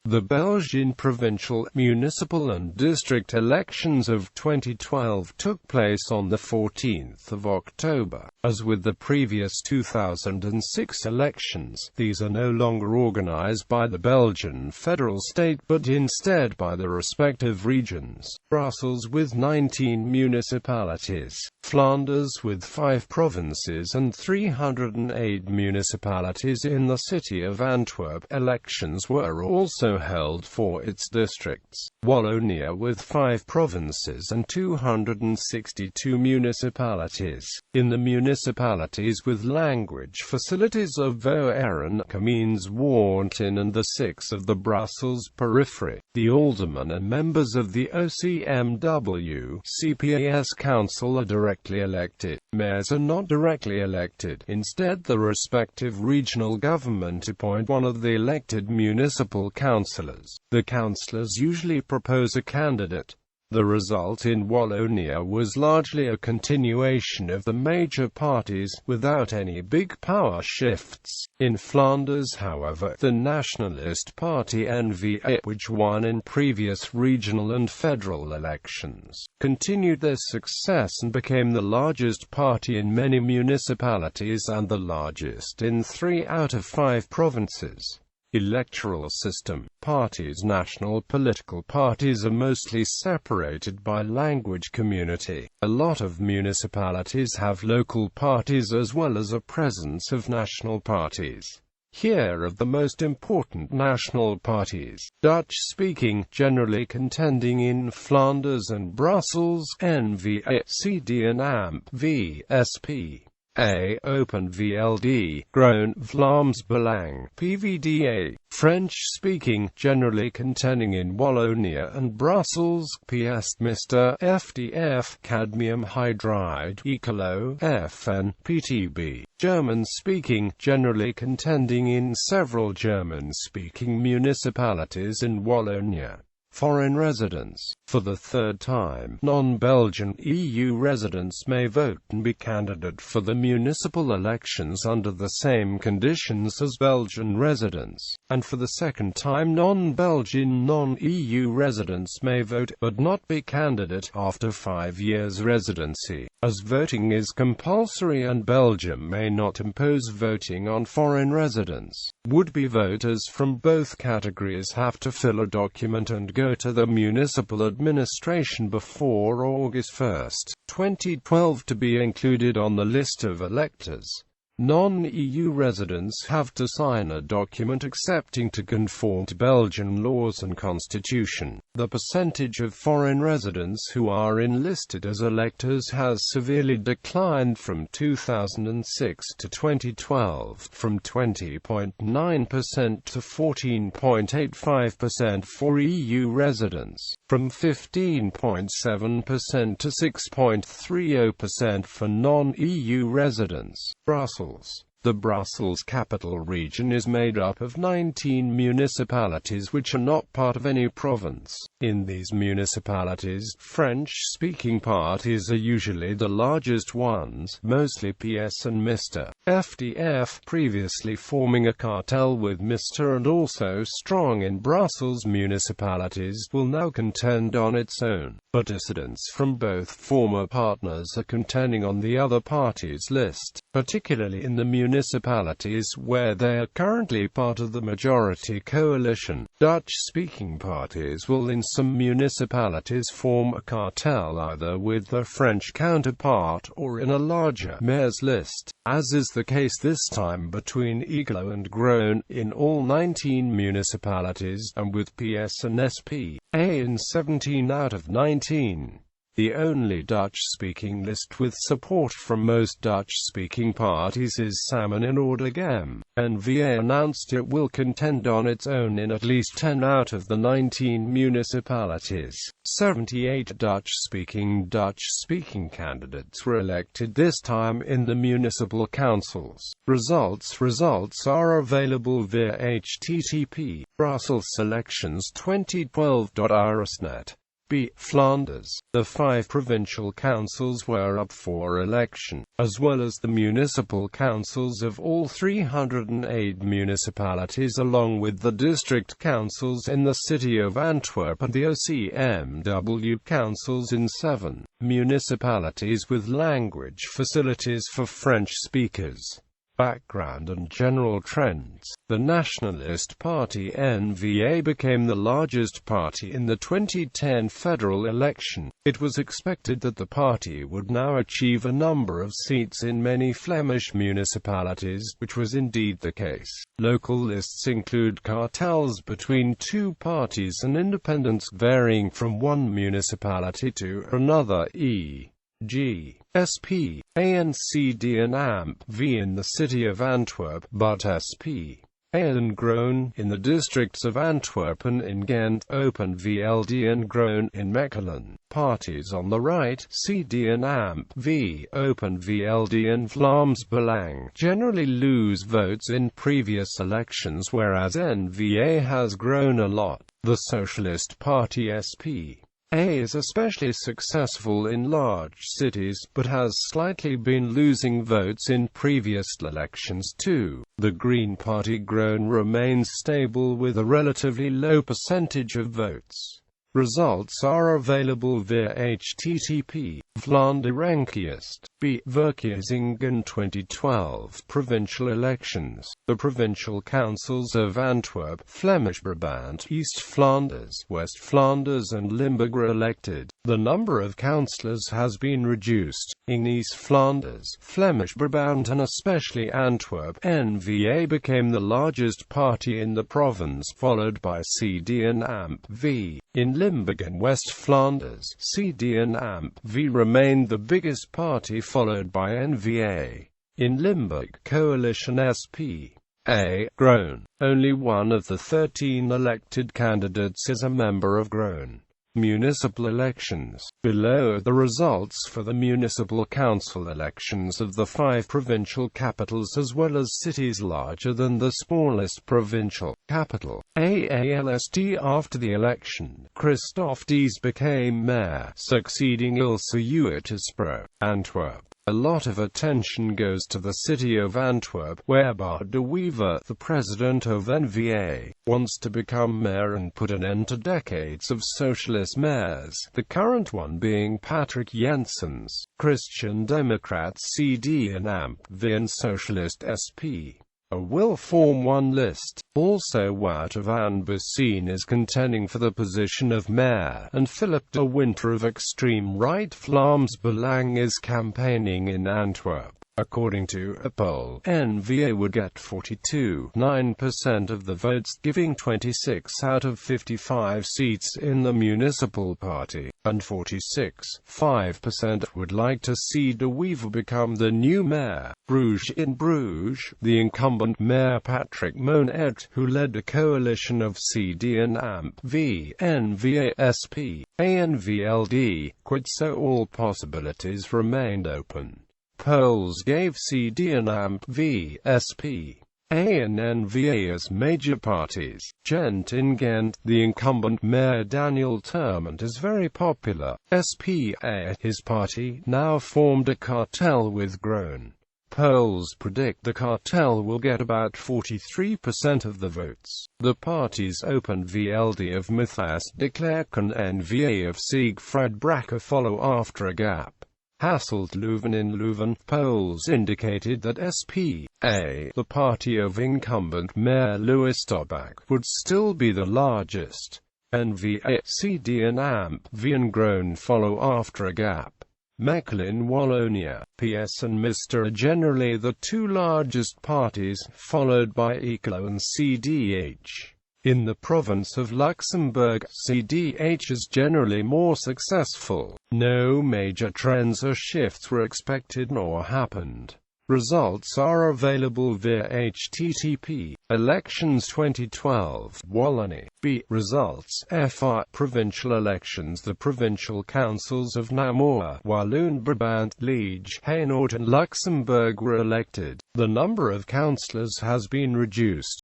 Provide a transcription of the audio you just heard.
The Belgian provincial, municipal and district elections of 2012 took place on the 14th of October. As with the previous 2006 elections, these are no longer organized by the Belgian federal state but instead by the respective regions. Brussels with 19 municipalities, Flanders with 5 provinces and 308 municipalities in the city of Antwerp. Elections were also held for its districts. Wallonia with 5 provinces and 262 municipalities. In the municipalities with language facilities of Vaud-Arène, Amiens, Warnton and the 6 of the Brussels periphery, the aldermen and members of the OCMW/CPAS Council are directly elected. Mayors are not directly elected. Instead, the respective regional government appoint one of the elected municipal councillors. The councillors usually propose a candidate. The result in Wallonia was largely a continuation of the major parties, without any big power shifts. In Flanders, however, the Nationalist Party N-VA, which won in previous regional and federal elections, continued their success and became the largest party in many municipalities and the largest in 3 out of 5 provinces. Electoral system. Parties. National political parties are mostly separated by language community. A lot of municipalities have local parties as well as a presence of national parties. Here are the most important national parties. Dutch-speaking, generally contending in Flanders and Brussels, N-VA, CD and AMP, VSP. A. Open VLD, Groen Vlaams Belang, PVDA, French-speaking, generally contending in Wallonia and Brussels, PS Mr. FDF, Cadmium Hydride, Ecolo, FN, PTB, German-speaking, generally contending in several German-speaking municipalities in Wallonia. Foreign residents. For the third time, non-Belgian EU residents may vote and be candidate for the municipal elections under the same conditions as Belgian residents. And for the second time, non-Belgian non-EU residents may vote, but not be candidate, after 5 years residency. As voting is compulsory and Belgium may not impose voting on foreign residents. Would-be voters from both categories have to fill a document and go to the municipal administration before August 1, 2012 to be included on the list of electors. Non-EU residents have to sign a document accepting to conform to Belgian laws and constitution. The percentage of foreign residents who are enlisted as electors has severely declined from 2006 to 2012, from 20.9% to 14.85% for EU residents, from 15.7% to 6.30% for non-EU residents. Brussels. The Brussels capital region is made up of 19 municipalities which are not part of any province. In these municipalities, French-speaking parties are usually the largest ones, mostly PS and Mr. FDF, previously forming a cartel with Mr. and also strong in Brussels municipalities, will now contend on its own. But dissidents from both former partners are contending on the other parties' list, particularly in the municipalities where they are currently part of the majority coalition. Dutch-speaking parties will in some municipalities form a cartel either with their French counterpart or in a larger mayor's list, as is the case this time between Ecolo and Groen in all 19 municipalities, and with PS and SP in 17 out of 19. The only Dutch-speaking list with support from most Dutch-speaking parties is Samen in Oudegem. N-VA announced it will contend on its own in at least 10 out of the 19 municipalities. 78 Dutch-speaking candidates were elected this time in the municipal councils. Results are available via http://Brussels Elections 2012.rsnet. B. Flanders. The 5 provincial councils were up for election, as well as the municipal councils of all 308 municipalities, along with the district councils in the city of Antwerp and the OCMW councils in 7 municipalities with language facilities for French speakers. Background and general trends. The Nationalist Party NVA became the largest party in the 2010 federal election. It was expected that the party would now achieve a number of seats in many Flemish municipalities, which was indeed the case. Local lists include cartels between 2 parties and independents varying from one municipality to another, e.g. SP, ANC and AMP-V in the city of Antwerp, but SP, and Groen in the districts of Antwerp and in Ghent, Open VLD and Groen in Mechelen. Parties on the right, CD and AMP-V, Open VLD and Vlaams Belang, generally lose votes in previous elections, whereas NVA has grown a lot. The Socialist Party SP is especially successful in large cities, but has slightly been losing votes in previous elections too. The Green Party Groen remains stable with a relatively low percentage of votes. Results are available via http Vlaanderenkiest. B. Verkiezingen 2012 Provincial elections. The provincial councils of Antwerp, Flemish Brabant, East Flanders, West Flanders and Limburg were elected. The number of councillors has been reduced. In East Flanders, Flemish Brabant and especially Antwerp, NVA became the largest party in the province, followed by CD and AMP-V. In Limburg and West Flanders, CD and AMP-V remained the biggest party, followed by NVA. In Limburg, Coalition SP Groen. Only one of the 13 elected candidates is a member of Groen. Municipal elections. Below are the results for the municipal council elections of the 5 provincial capitals as well as cities larger than the smallest provincial capital, AALSD. After the election, Christophe Dees became mayor, succeeding Ilse Uiterspro. Antwerp. A lot of attention goes to the city of Antwerp, where Bart de Wever, the president of NVA, wants to become mayor and put an end to decades of socialist mayors, the current one being Patrick Jensen's. Christian Democrats CD and AMP-V and Socialist SP will form one list. Also Wout van Bussien is contending for the position of mayor, and Philip de Winter of extreme-right Vlaams Belang is campaigning in Antwerp. According to a poll, NVA would get 42.9% of the votes, giving 26 out of 55 seats in the municipal party, and 46.5% would like to see De Wever become the new mayor. Bruges. In Bruges, the incumbent mayor Patrick Monet, who led a coalition of CD and AMP-V, NVA, SP, ANVLD, quit, so all possibilities remained open. Polls gave CD and AMP-V, SP, and NVA as major parties. Gent. In Ghent, the incumbent mayor Daniel Terment is very popular. SPA, his party, now formed a cartel with Groen. Polls predict the cartel will get about 43% of the votes. The parties Open VLD of Matthias de Klerk and NVA of Siegfried Brakke follow after a gap. Hasselt Leuven. In Leuven, polls indicated that SPA, the party of incumbent Mayor Louis Tobak, would still be the largest. NVA, CD and AMP-V and Groen follow after a gap. Mechelen, Wallonia, PS and Mr are generally the 2 largest parties, followed by ECLO and CDH. In the province of Luxembourg, CDH is generally more successful. No major trends or shifts were expected nor happened. Results are available via http Elections 2012 Wallonia. B. Results. FR Provincial elections. The provincial councils of Namur, Walloon Brabant, Liege, Hainaut and Luxembourg were elected. The number of councillors has been reduced.